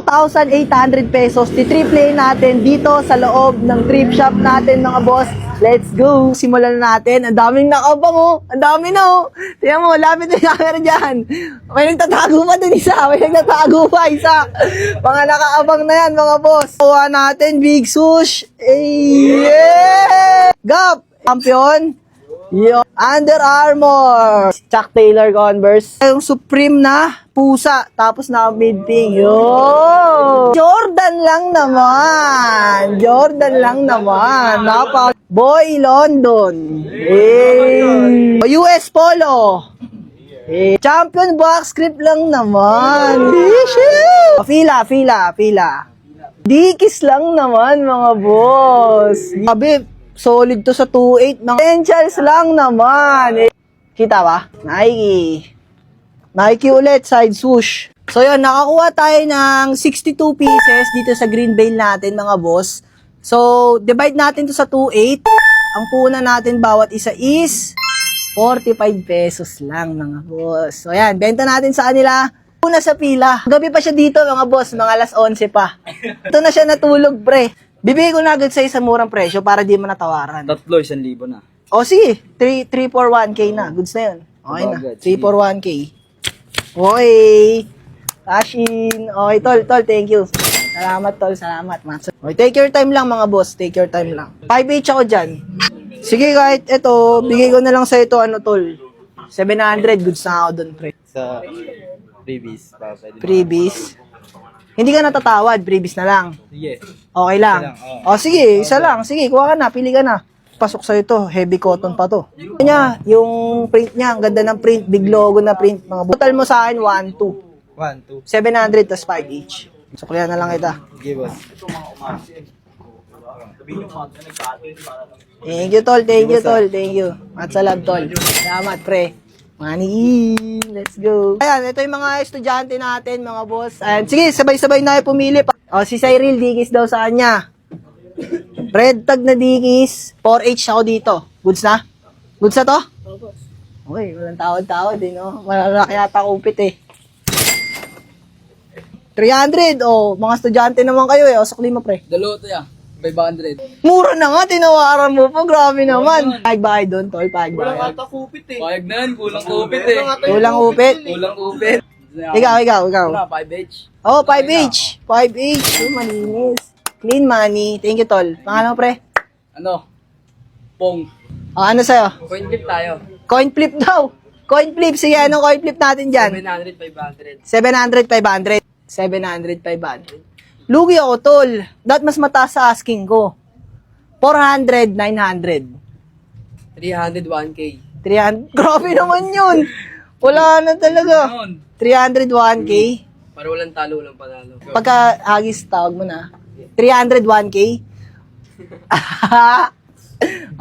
2,800 pesos. Titriple natin dito sa loob ng thrift shop natin mga boss. Let's go! Simulan na natin. Ang daming nakabang oh. Ang dami na oh. Tingnan mo, lapit na yung camera dyan. May nagtatago pa dun isa. May nagtatago pa isa. Mga nakaabang na yan mga boss. Kuha natin, Big Swoosh. Yeah! Gap! Champion. Yo. Under Armour. Chuck Taylor Converse. Yung Supreme na pusa. Tapos na mid-ping. Yo! Jordan lang naman. Jordan lang naman. Boy London. Hey. US Polo. Hey. Champion box script lang naman. Fila. Dikis lang naman mga boss. Sabi, solid to sa 2.8. Essentials lang naman. Kita ba? Nike ulit, side swoosh. So yun, nakakuha tayo ng 62 pieces dito sa green bale natin mga boss. So, divide natin to sa 2.8. Ang puna natin bawat isa is 45 pesos lang mga boss. So yan, benta natin sa kanila. Una sa pila. Gabi pa siya dito mga boss, mga alas 11 pa. Ito na siya natulog pre. Bibigay ko na agad sa'yo sa murang presyo para di mo natawaran. 1,000 na. O sige, 341K na. Goods na yun. Okay na. 341K. Okay. Cash in. Okay, tol, thank you. Salamat, tol. Salamat. Okay, take your time lang mga boss. Take your time lang. 5H ako dyan. Sige, kahit ito, bigay ko na lang sa ito, tol. 700. Goods na ako dun, pre. Sa freebies. Freebies. Hindi ka natatawad, previous na lang. Sige. Okay lang. O sige, isa lang. Sige, kuha ka na, pili ka na. Pasok sa ito, heavy cotton pa to. Yung print niya, ang ganda ng print, big logo na print. Mga total mo sa akin, 1, 2. 1, 2. 700 tas 5 each. Suklihan na lang kita. Sige, boss. Thank you, tol. Thank you. At salam, tol. Salamat, pre. Money in. Let's go. Ayan, ito yung mga estudyante natin, mga boss. Ayan, sige, sabay-sabay na pumili. O, si Cyril, dikis daw sa kanya. Red tag na dikis. 4H ako dito. Goods na? Goods na to? Okay, walang tawad-tawad eh, no? Malaki yata kupit eh. 300. O, mga estudyante naman kayo eh. O, sakli mo, pre. Dalo to ya. 500. Mura na nga, tinawaran mo po. Grabe naman. Pag-bahay doon, tol. Pag-bahay. Kulang ata kupit eh. Payag na yan. Kulang kupit eh. Kulang upit. Kulang kupit. Ikaw. 5H. Oh, 5H. 5H. Oh, malinis. Clean money. Thank you, tol. Pangalan mo, pre? Ano? Pong. Oh, ano sa'yo? Coin flip tayo. Coin flip daw. Coin flip. Sige, anong coin flip natin dyan? 700, 500. 700, 500. 700, 500. Lugi ako, tol. Dapat mas mataas sa asking ko. 400, 900. 300, 1K. 300. Grabe naman yun. Wala na talaga. 300, 1K. Para walang talo, walang panalo. Pagka agis, tawag mo na. 300, 1K.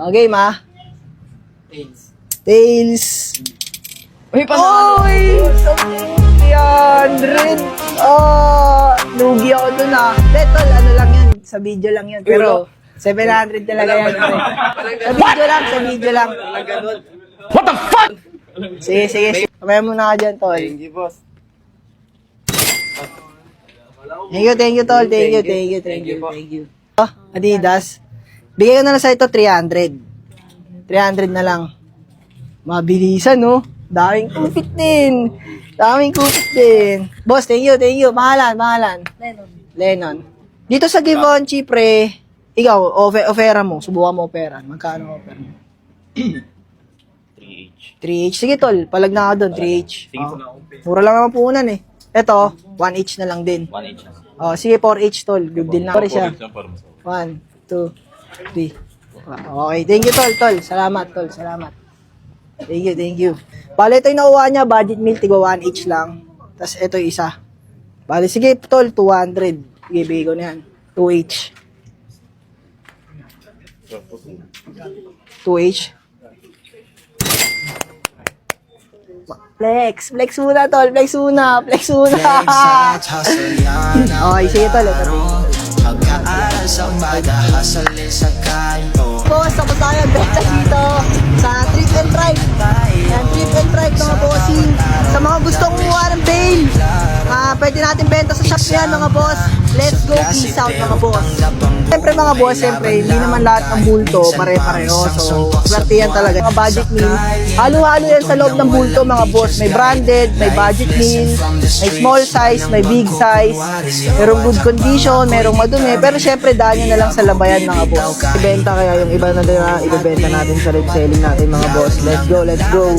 Okay, ma. Tails. Uy, panalo. Oy! 300. Lugi ako dun ah. Tol, ano lang yan. Sa video lang yan. Pero, 700 talaga yan. Sa video lang. What the fuck? Sige. Kamaya muna ka dyan, tol. Thank you, boss. Thank you, tol. Thank you. Oh, Adidas. Bigay ko na lang sa ito 300. 300 na lang. Mabilisan, no? Daming kupit din. Boss, thank you. Mahalan. Lennon. Dito sa Givenchy, pre, ikaw, ofera mo. Subukan mo ofera. Magkano offer mo? 3H. Sige, tol. Palag na ka doon, 3H. Mura lang naman puunan eh. Ito, 1H na lang din. 1H. Oh, sige, 4H, tol. Good deal na. Pare siya. 1, 2, 3. Okay, thank you, tol. Salamat, tol. Thank you. Bale, ito yung nakuha niya, budget meal, tigo 1 each lang. Tapos ito yung isa. Bale, sige, tol, 200. Ibigay ko na yan. 2 each. 2 each. Flex muna, tol. Flex muna. Okay, sige, tol. Boss, tapos tayo benta dito sa Trip and Drive. Yan, Trip and Drive mga bossing. Sa mga gustong kumuha ng bail, Pwede natin benta sa shop yan mga boss. Let's go, peace out mga boss. Siyempre mga boss, siyempre hindi naman lahat ng bulto pare-pareho. So, swerte yan talaga. Mga budget meal, halo-halo yan sa loob ng bulto mga boss. May branded, may budget meal, may small size, may big size. Merong good condition, merong madumi. Pero siyempre daan nyo na lang sa labayan mga boss. Ibenta kaya yung iba na ibebenta natin sa red selling natin mga boss. Let's go, let's go.